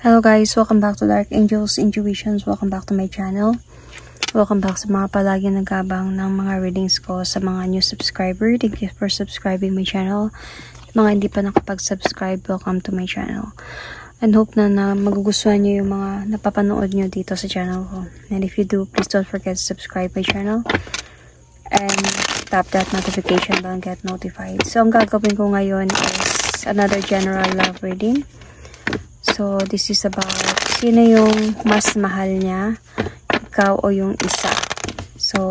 Hello guys, welcome back to Dark Angels Intuitions. Welcome back to my channel. Welcome back sa mga palagi nagabang ng mga readings ko sa mga new subscriber. Thank you for subscribing my channel. Mga hindi pa nakapag-subscribe, welcome to my channel. And hope na magugustuhan nyo yung mga napapanood nyo dito sa channel ko. And if you do, please don't forget to subscribe my channel. And tap that notification bell and get notified. So, ang gagawin ko ngayon is another general love reading. So, this is about sino yung mas mahal niya, ikaw o yung isa. So,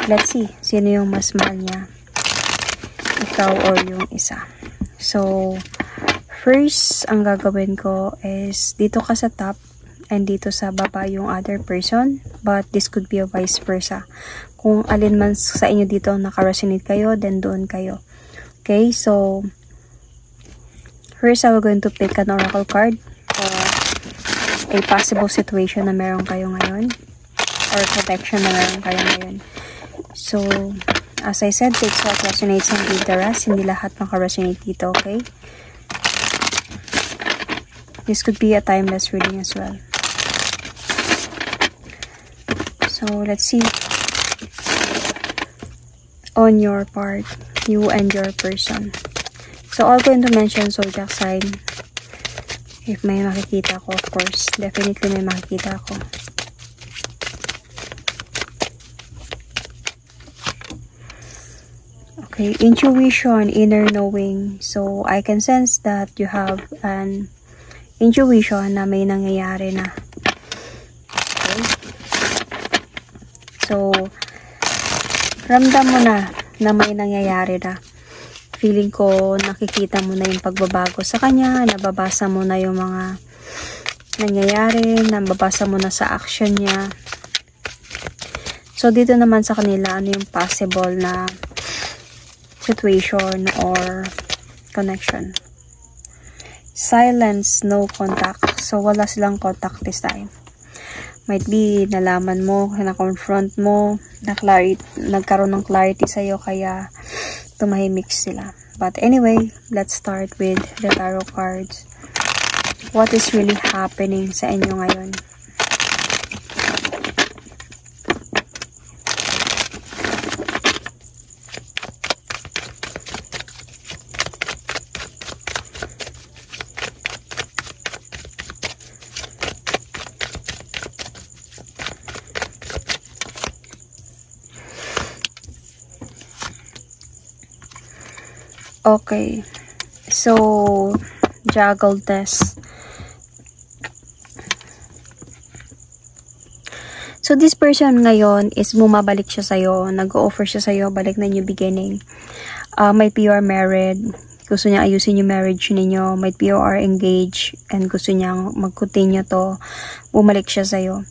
let's see. Sino yung mas mahal niya, ikaw o yung isa. So, first, ang gagawin ko is dito ka sa top and dito sa baba yung other person. But this could be a vice versa. Kung alin man sa inyo dito nakaresonate kayo, then doon kayo. Okay, so first, I will going to pick an oracle card for a possible situation na meron kayo ngayon or connection na meron kayo ngayon. So, as I said, take what resonates and leave the rest. Hindi lahat maka-resonate dito, okay? This could be a timeless reading as well. So, let's see. On your part, you and your person. So, all going to mention zodiac sign. If may makikita ko, of course. Definitely may makikita ko. Okay, intuition, inner knowing. So, I can sense that you have an intuition na may nangyayari na. Okay. So, ramdam mo na may nangyayari na. Feeling ko, nakikita mo na yung pagbabago sa kanya, nababasa mo na yung mga nangyayari, nababasa mo na sa action niya. So, dito naman sa kanila, ano yung possible na situation or connection. Silence, no contact. So, wala silang contact this time. Might be, nalaman mo, na-confront mo, nagkaroon ng clarity sa'yo, kaya tumahimik sila. But anyway, let's start with the tarot cards. What is really happening sa inyo ngayon? Okay, so juggle this. So this person ngayon is bumabalik siya sa'yo, nag-offer siya sa'yo, balik na new beginning. Might be you are married, gusto niya ayusin yung marriage ninyo. Might be you are engaged and gusto niya mag-continue to, bumalik siya sa'yo.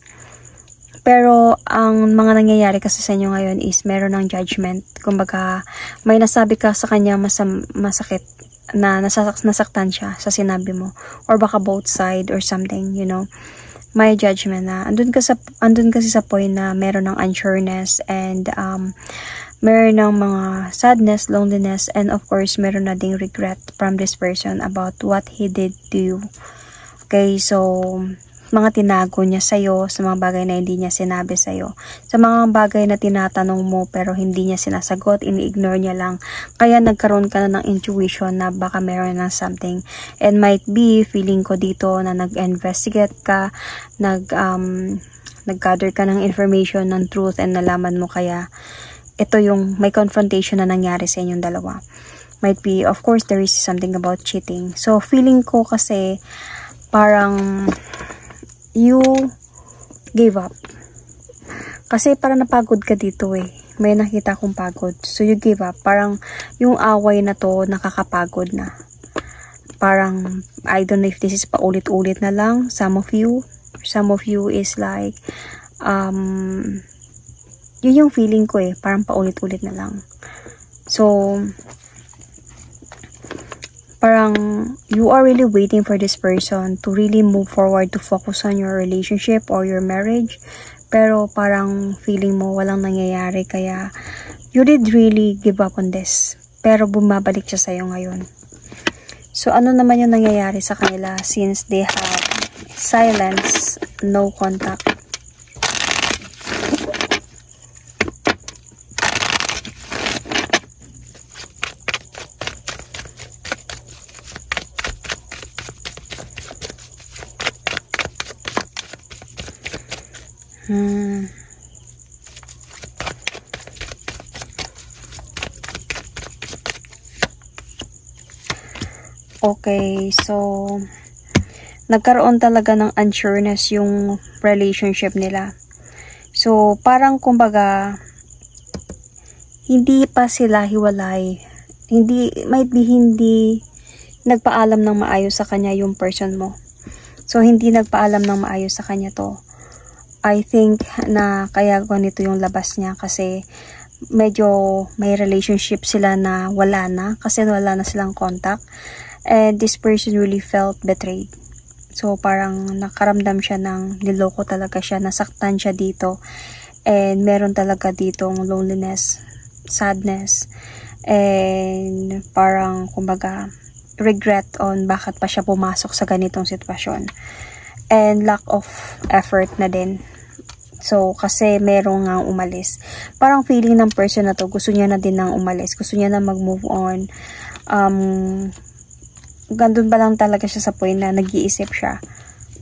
Pero, ang mga nangyayari kasi sa inyo ngayon is meron ng judgment. Kumbaga, may nasabi ka sa kanya masakit na nasaktan siya sa sinabi mo. Or baka both side or something, you know. May judgment na. Andun kasi sa point na meron ng unsureness and meron ng mga sadness, loneliness, and of course, meron na ding regret from this person about what he did to you. Okay, so mga tinago niya sa'yo, sa mga bagay na hindi niya sinabi sa'yo, sa mga bagay na tinatanong mo pero hindi niya sinasagot, ini-ignore niya lang, kaya nagkaroon ka na ng intuition na baka meron na something. And might be, feeling ko dito na nag-investigate ka, nag-gather ka ng information, ng truth, and nalaman mo, kaya ito yung may confrontation na nangyari sa inyong dalawa. Might be, of course, there is something about cheating. So, feeling ko kasi parang you gave up. Kasi parang napagod ka dito eh. May nakita kong pagod. So you gave up. Parang yung away na to nakakapagod na. Parang, I don't know if this is paulit-ulit na lang. Some of you is like, yun yung feeling ko eh. Parang paulit-ulit na lang. So, parang you are really waiting for this person to really move forward, to focus on your relationship or your marriage. Pero parang feeling mo walang nangyayari, kaya you did really give up on this. Pero bumabalik siya sa'yo ngayon. So, ano naman yung nangyayari sa kanila since they have silence, no contact? Okay, so nagkaroon talaga ng unsureness yung relationship nila. So, parang kumbaga hindi pa sila hiwalay. Might be hindi nagpaalam ng maayos sa kanya yung person mo. So, hindi nagpaalam ng maayos sa kanya to. I think na kaya ganito yung labas niya kasi medyo may relationship sila na wala na kasi wala na silang contact. And this person really felt betrayed. So, parang nakaramdam siya ng niloko talaga siya, nasaktan siya dito. And meron talaga ditong loneliness, sadness, and parang, kumbaga, regret on bakit pa siya pumasok sa ganitong sitwasyon. And lack of effort na din. So, kasi meron nga umalis. Parang feeling ng person na to, gusto niya na din nang umalis. Gusto niya na mag-move on. Gandun pa lang talaga siya sa point na nag-iisip siya.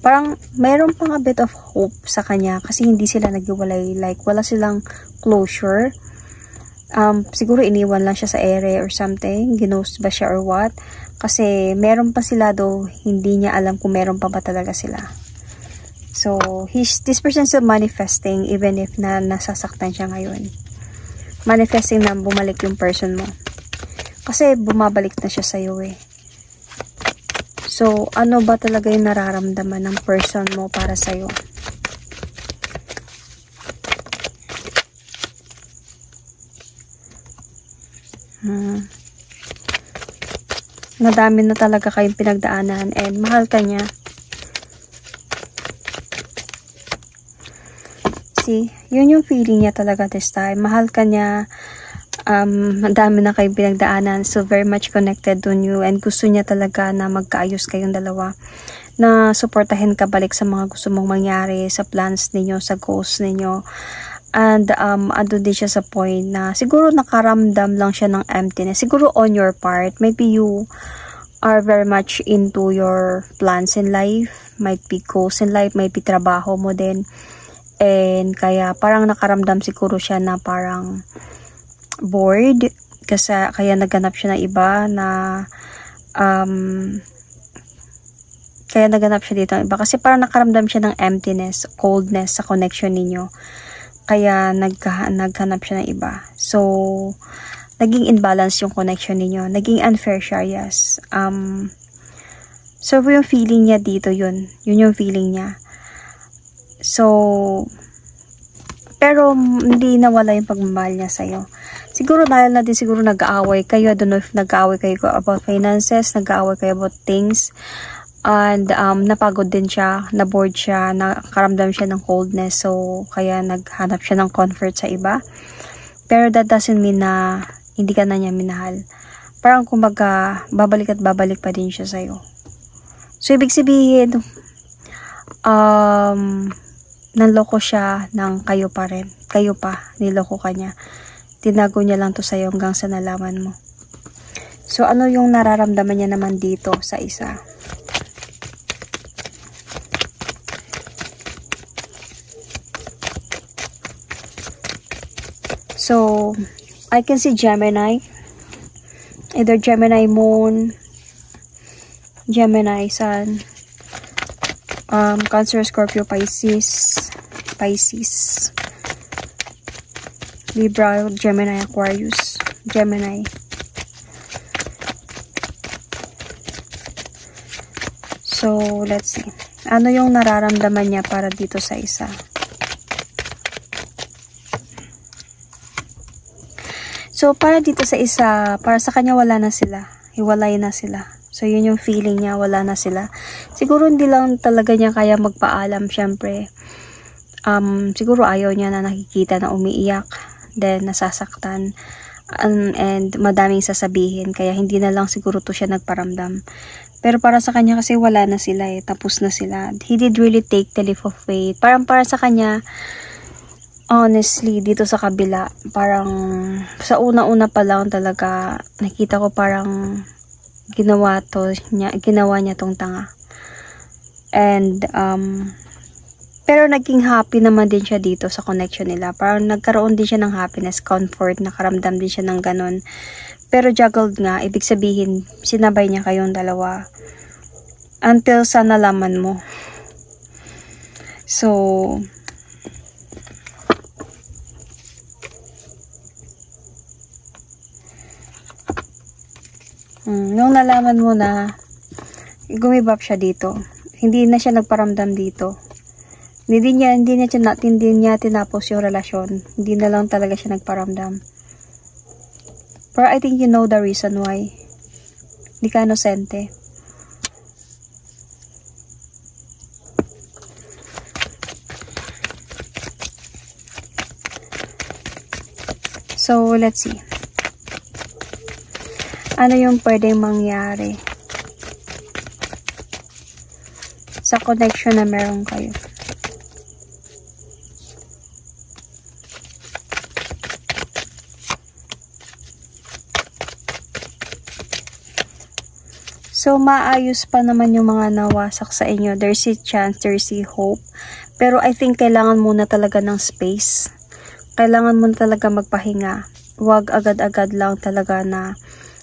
Parang mayroon pang a bit of hope sa kanya kasi hindi sila naghiwalay. Like, wala silang closure. Siguro iniwan lang siya sa ere or something. Ginost ba siya or what? Kasi meron pa sila do, hindi niya alam kung meron pa ba talaga sila. So, this person is manifesting even if nasasaktan siya ngayon. Manifesting na bumalik yung person mo. Kasi bumabalik na siya sa'yo eh. So, ano ba talaga yung nararamdaman ng person mo para sa'yo? Madami na talaga kayong pinagdaanan and mahal ka niya. See, yun yung feeling niya talaga this time. Mahal ka niya. Madami na kayong pinagdaanan, so very much connected on you and gusto niya talaga na magkaayos kayong dalawa, na suportahin ka balik sa mga gusto mong mangyari, sa plans ninyo, sa goals ninyo. And ando din siya sa point na siguro nakaramdam lang siya ng emptiness, siguro on your part. Maybe you are very much into your plans in life, might be goals in life, might be trabaho mo din, and kaya parang nakaramdam siguro siya na parang bored kasi kaya naghanap siya ng iba na kaya naghanap siya dito ng iba kasi parang nakaramdam siya ng emptiness, coldness sa connection ninyo, kaya naghanap siya ng iba. So naging imbalance yung connection ninyo, naging unfair siya. Yes, so yung feeling niya dito, yun yung feeling niya. So pero hindi nawala yung pagmamahal niya sa'yo. Siguro dahil na din siguro nag-aaway kayo. I don't know if nag-aaway kayo about finances, nag-aaway kayo about things. And napagod din siya, na-bored siya, nakaramdam siya ng coldness. So, kaya naghanap siya ng comfort sa iba. Pero that doesn't mean na hindi ka na niya minahal. Parang kumbaga, babalik at babalik pa din siya sa'yo. So, ibig sabihin, nanloko siya ng kayo pa rin. Kayo pa, niloko ka niya. Tinago niya lang to sa'yo hanggang sa nalaman mo. So, ano yung nararamdaman niya naman dito sa isa? So, I can see Gemini. Either Gemini Moon, Gemini Sun, Cancer, Scorpio, Pisces, Libra, Gemini, Aquarius, Gemini. So, let's see. Ano yung nararamdaman niya para dito sa isa? So, para dito sa isa, para sa kanya wala na sila. Hiwalay na sila. So, yun yung feeling niya, wala na sila. Siguro hindi lang talaga niya kaya magpaalam, syempre. Siguro ayaw niya na nakikita na umiiyak, then nasasaktan. and madaming sasabihin, kaya hindi na lang siguro to siya nagparamdam. Pero para sa kanya kasi wala na sila tapos na sila. He did really take the leap of faith. Parang para sa kanya, honestly, dito sa kabila, parang sa una-una pa lang talaga, nakita ko parang ginawa niya tong tanga. And, pero naging happy naman din siya dito sa connection nila. Parang nagkaroon din siya ng happiness, comfort, nakaramdam din siya ng ganun. Pero juggled nga, ibig sabihin, sinabay niya kayong dalawa. Until sa nalaman mo. So, nung nalaman mo na gumibap siya dito, hindi na siya nagparamdam dito. Hindi niya tinapos yung relasyon. Hindi na lang talaga siya nagparamdam. Pero I think you know the reason why. Hindi ka inosente. So, let's see. Ano yung pwedeng mangyari sa connection na meron kayo? So, maayos pa naman yung mga nawasak sa inyo. There's a chance, there's a hope. Pero I think kailangan muna talaga ng space. Kailangan muna talaga magpahinga. Huwag agad-agad lang talaga na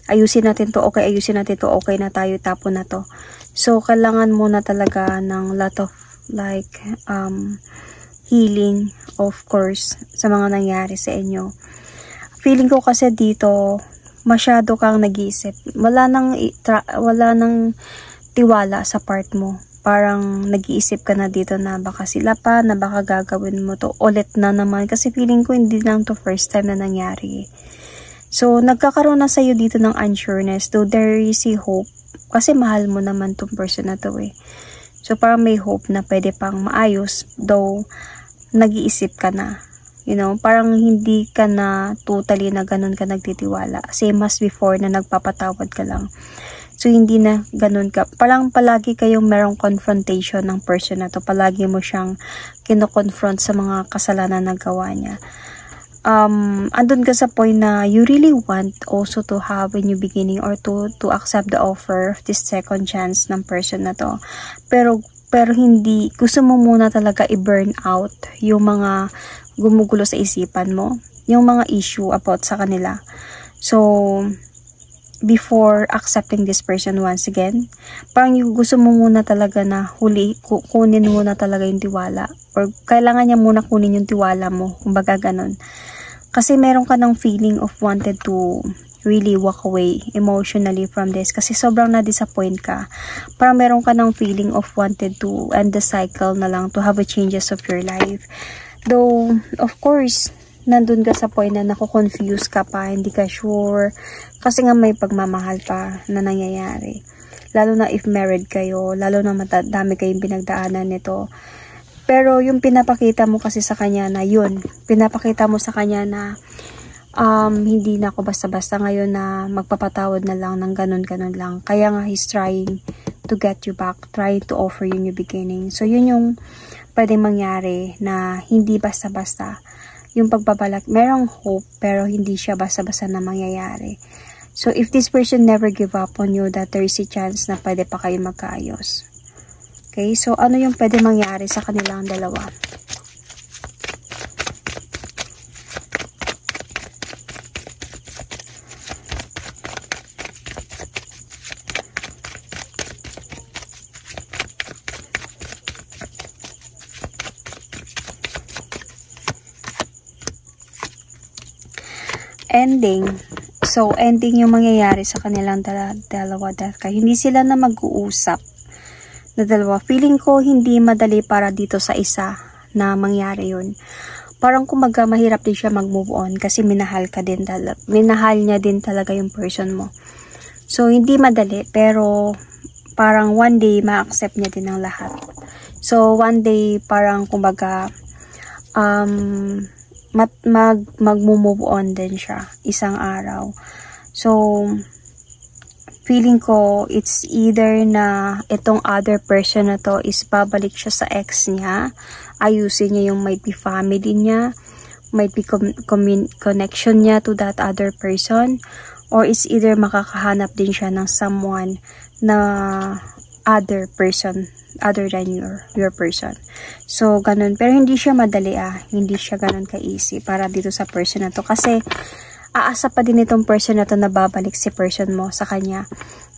ayusin natin to, okay na tayo, tapon na to. So, kailangan muna talaga ng lot of like healing, of course, sa mga nangyari sa inyo. Feeling ko kasi dito, masyado kang nag-iisip. Wala nang tiwala sa part mo. Parang nag-iisip ka na dito na baka sila pa, na baka gagawin mo to ulit na naman. Kasi feeling ko hindi lang to first time na nangyari. So, nagkakaroon na sa'yo dito ng unsureness. Though there is a hope. Kasi mahal mo naman tong person na to So, parang may hope na pwede pang maayos. Though, nag-iisip ka na. You know, parang hindi ka na totally na ganun ka nagtitiwala. Same as before na nagpapatawad ka lang. So, hindi na ganun ka. Parang palagi kayong merong confrontation ng person na to. Palagi mo siyang kino-confront sa mga kasalanan na gawa niya. Andun ka sa point na you really want also to have a new beginning or to accept the offer of this second chance ng person na to. Pero hindi, gusto mo muna talaga i-burn out yung mga gumugulo sa isipan mo, yung mga issue about sa kanila. So, before accepting this person once again, parang yung gusto mo muna talaga na kunin muna talaga yung tiwala, or kailangan niya muna kunin yung tiwala mo, kumbaga ganun. Kasi meron ka ng feeling of wanted to really walk away emotionally from this. Kasi sobrang na-disappoint ka. Parang meron ka ng feeling of wanted to end the cycle na lang, to have a changes of your life. Though, of course, nandun ka sa point na naku-confuse ka pa, hindi ka sure. Kasi nga may pagmamahal pa na nangyayari. Lalo na if married kayo, lalo na dami kayong pinagdaanan nito. Pero yung pinapakita mo kasi sa kanya na pinapakita mo sa kanya na hindi na ako basta-basta ngayon na magpapatawad na lang ng ganun-ganun lang. Kaya nga he's trying to get you back, trying to offer you new beginning. So yun yung pwedeng mangyari na hindi basta-basta. Yung pagbabalak, merong hope pero hindi siya basta-basta na mangyayari. So if this person never give up on you, that there is a chance na pwede pa kayo magkaayos. Okay, so ano yung pwede mangyari sa kanilang dalawa? Ending. So, ending yung mangyayari sa kanilang dalawa. Hindi sila na mag-uusap na dalawa. Feeling ko hindi madali para dito sa isa na mangyari yun. Parang kumaga mahirap din siya mag-move on kasi minahal niya din talaga yung person mo. So, hindi madali pero parang one day ma-accept niya din ang lahat. So, one day parang kumbaga mag-move on din siya isang araw. So, feeling ko, it's either na itong other person na to is babalik siya sa ex niya, ayusin niya yung might be family niya, might be connection niya to that other person, or it's either makakahanap din siya ng someone na other person other than your person. So, ganun. Pero hindi siya madali hindi siya ganun ka-easy para dito sa person na to. Kasi, aasa pa din itong person na to na babalik si person mo sa kanya.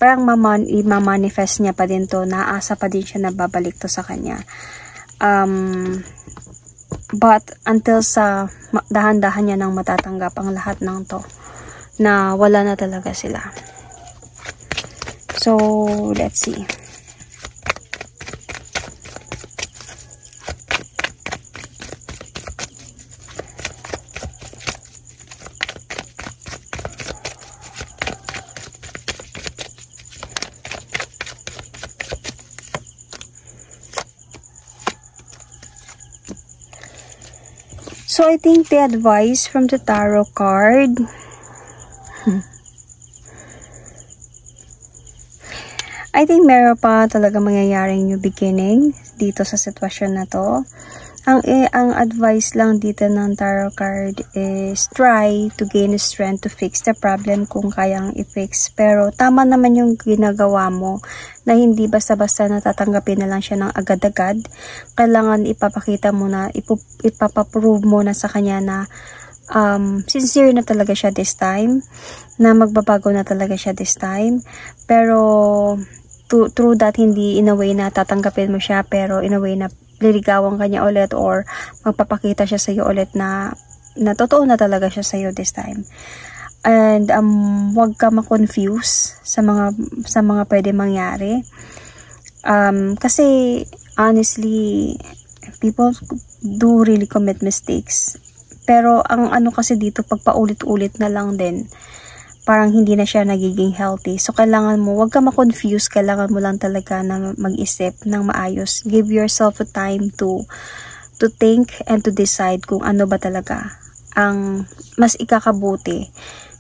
Parang i-manifest niya pa din to, naasa pa din siya na babalik to sa kanya. But, until sa dahan-dahan niya nang matatanggap ang lahat ng to, na wala na talaga sila. So, let's see. So, I think the advice from the tarot card, I think meron pa talaga mangyayaring new beginning dito sa sitwasyon na to. Ang advice lang dito ng tarot card is try to gain strength to fix the problem kung kayang i-fix. Pero tama naman yung ginagawa mo na hindi basta-basta natatanggapin na lang siya ng agad-agad. Kailangan ipapakita mo na, ipapaprove mo na sa kanya na sincere na talaga siya this time, na magbabago na talaga siya this time. Pero through that, hindi in a way na tatanggapin mo siya, pero in a way na liligawan kanya ulit or magpapakita siya sa'yo ulit na totoo na talaga siya sa'yo this time. And wag ka ma-confuse sa mga pwede mangyari. Kasi honestly, people do really commit mistakes. Pero ang ano kasi dito, pag paulit-ulit na lang din, parang hindi na siya nagiging healthy. So, kailangan mo, wag ka ma-confuse, kailangan mo lang talaga na mag-isip ng maayos. Give yourself a time to think and to decide kung ano ba talaga ang mas ikakabuti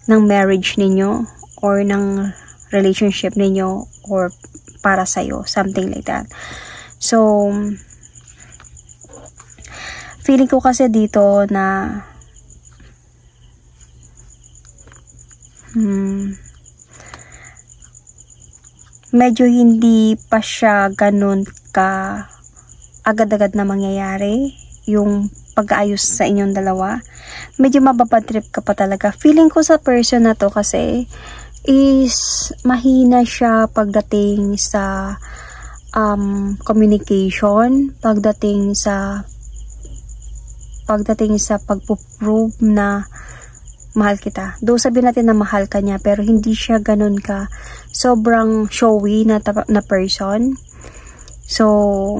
ng marriage ninyo or ng relationship ninyo or para sa'yo, something like that. So, feeling ko kasi dito na medyo hindi pa siya ganun ka agad-agad na mangyayari yung pag-aayos sa inyong dalawa. Medyo mababatrip ka pa talaga. Feeling ko sa person na to kasi is mahina siya pagdating sa communication, pagdating sa pagpo-prove na mahal kita. Though sabihin natin na mahal ka niya, pero hindi siya ganun ka sobrang showy na person. So,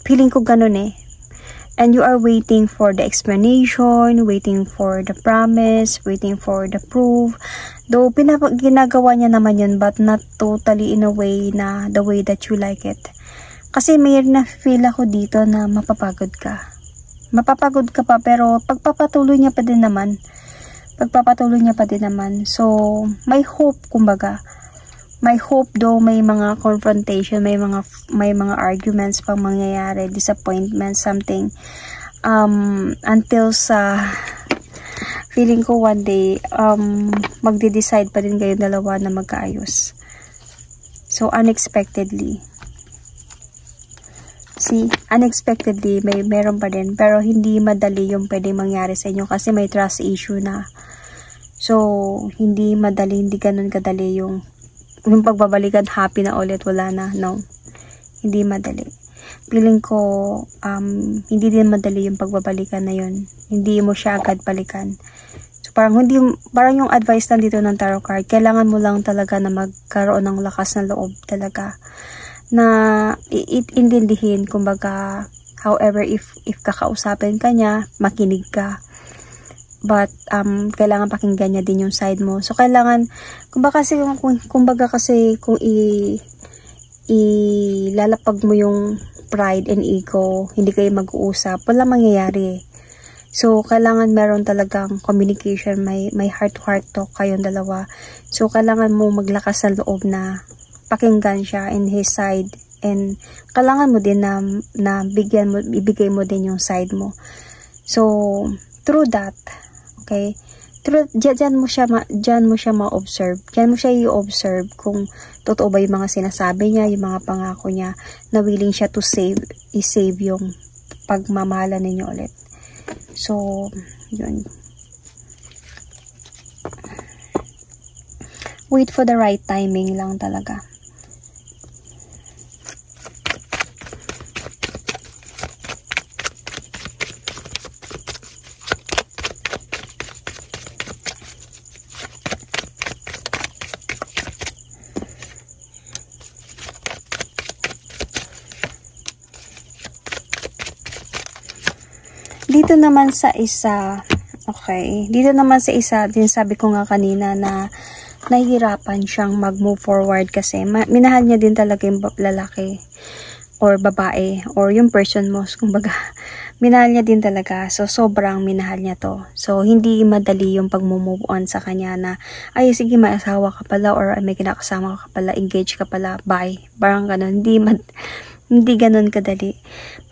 feeling ko ganun And you are waiting for the explanation, waiting for the promise, waiting for the proof. Though, ginagawa niya naman yun, but not totally in a way na the way that you like it. Kasi may na-feel ako dito na mapapagod ka. Mapapagod ka pa, pero pagpapatuloy niya pa din naman. So, may hope, kumbaga. May hope, though may mga confrontation, may mga arguments pang mangyayari, disappointment, something. Until sa feeling ko one day, magde-decide pa din kayo dalawa na magkaayos. So, unexpectedly. See, unexpectedly, meron pa din. Pero hindi madali yung pwedeng mangyari sa inyo kasi may trust issue na. So, hindi ganun kadali yung pagbabalikan, happy na ulit, wala na. No, hindi madali. Feeling ko, hindi din madali yung pagbabalikan na yun. Hindi mo siya agad balikan. So, parang yung advice lang dito ng tarot card, kailangan mo lang talaga na magkaroon ng lakas ng loob talaga. Na iintindihin, kumbaga, however, if kakausapin ka niya, makinig ka. But, kailangan pakinggan niya din yung side mo. So, kailangan, kumbaga kasi kung ilalapag mo yung pride and ego, hindi kayo mag-uusap, wala mangyayari. So, kailangan meron talagang communication, may heart-to-heart talk kayong dalawa. So, kailangan mo maglakas sa loob na pakinggan siya in his side. And, kailangan mo din na ibigay mo din yung side mo. So, through that, okay, diyan mo siya ma-observe. Diyan mo siya i-observe kung totoo ba yung mga sinasabi niya, yung mga pangako niya, na willing siya to i-save yung pagmamahalan ninyo ulit. So, yun. Wait for the right timing lang talaga. Dito naman sa isa, okay, dito naman sa isa, din sabi ko nga kanina na nahihirapan siyang mag-move forward kasi minahal niya din talaga yung lalaki or babae or yung person mo, kumbaga, minahal niya din talaga. So, sobrang minahal niya to. So, hindi madali yung pag-move on sa kanya na, ay, sige, may asawa ka pala or may kinakasama ka pala, engage ka pala, bye. Parang ganun, hindi ganun kadali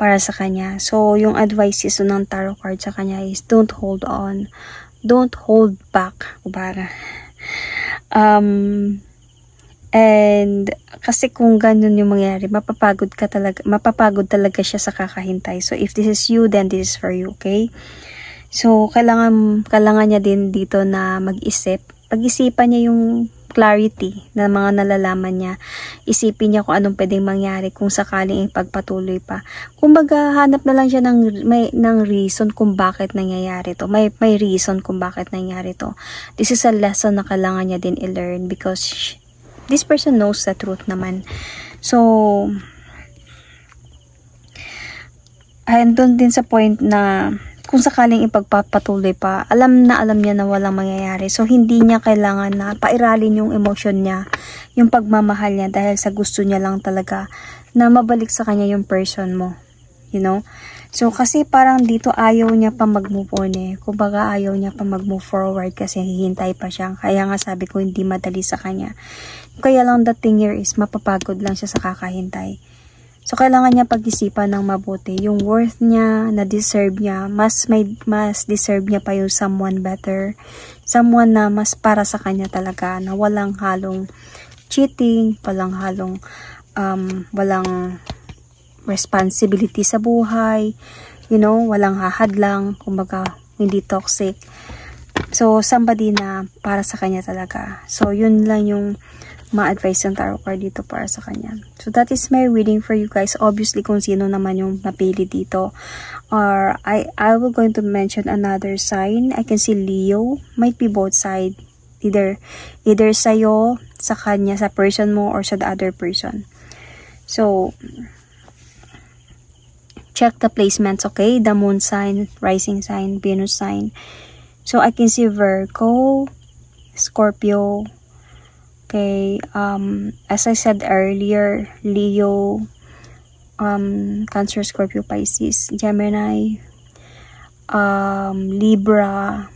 para sa kanya. So, yung advice is ng tarot card sa kanya is don't hold on. Don't hold back. Kumbaga. And kasi kung ganun yung mangyari, mapapagod talaga siya sa kakahintay. So, if this is you, then this is for you, okay? So, kailangan niya din dito na mag-isip. Pag-isipan niya yung clarity na mga nalalaman niya. Isipin niya kung anong pwedeng mangyari kung sakaling ipagpatuloy pa. Kumbaga, hanap na lang siya ng reason kung bakit nangyayari to. May reason kung bakit nangyayari to. This is a lesson na kailangan niya din i-learn because this person knows the truth naman. So, andun din sa point na kung sakaling ipagpapatuloy pa, alam niya na walang mangyayari. So, hindi niya kailangan na pairalin yung emosyon niya, yung pagmamahal niya dahil sa gusto niya lang talaga na mabalik sa kanya yung person mo. You know? So, kasi parang dito ayaw niya pa mag-move on eh. Kumbaga ayaw niya pa mag-move forward kasi hihintay pa siya. Kaya nga sabi ko hindi madali sa kanya. Kaya lang the thing here is mapapagod lang siya sa kakahintay. So, kailangan niya pag-isipan ng mabuti. Yung worth niya, na deserve niya, mas deserve niya pa yung someone better. Someone na mas para sa kanya talaga, na walang halong cheating, walang halong, walang responsibility sa buhay, you know, walang hahadlang, kumbaga, hindi toxic. So, somebody na para sa kanya talaga. So, yun lang yung ma-advise ng tarot card dito para sa kanya. So, that is my reading for you guys. Obviously, kung sino naman yung napili dito. Or, I will going to mention another sign. I can see Leo. Might be both side. Either sa'yo, sa kanya, sa person mo, or sa the other person. So, check the placements, okay? The moon sign, rising sign, Venus sign. So, I can see Virgo, Scorpio, okay, as I said earlier, Leo, Cancer, Scorpio, Pisces, Gemini, Libra,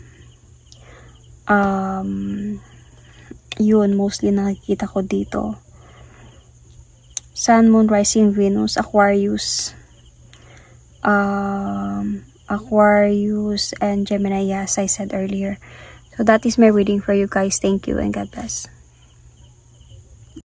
yun, mostly nakikita ko dito. Sun, Moon, Rising, Venus, Aquarius, Aquarius, and Gemini, as I said earlier. So, that is my reading for you guys. Thank you and God bless.